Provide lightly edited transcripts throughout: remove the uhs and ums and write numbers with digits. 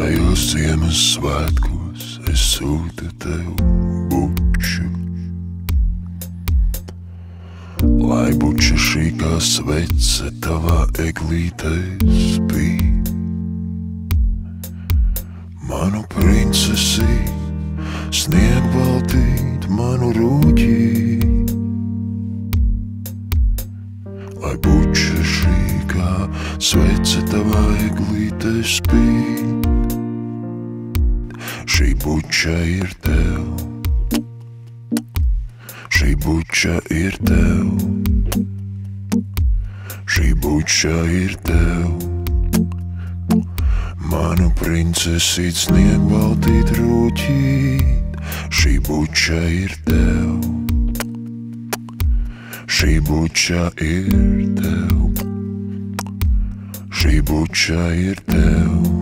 Šajos Ziemassvētkos es sūtu tev buču, lai buča šī kā svece tavā eglītē spīd. Manu princesi sniegbaltīt manu rūķi, lai buča šī kā svece tavā eglītē spīd. Šī buča ir tev, šī buča ir tev, šī buča ir tev. Manu princesīt sniegbaltīt rūķīt, šī buča ir tev, šī buča ir tev, šī buča ir tev.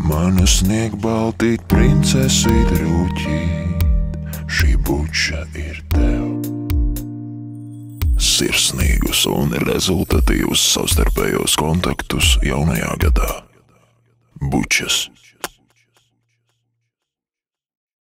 Manu sniegbaltīt princesīt rūķīt, šī buča ir tev. Sirsnīgus un rezultatīvus savstarpējos kontaktus jaunajā gadā. Bučas.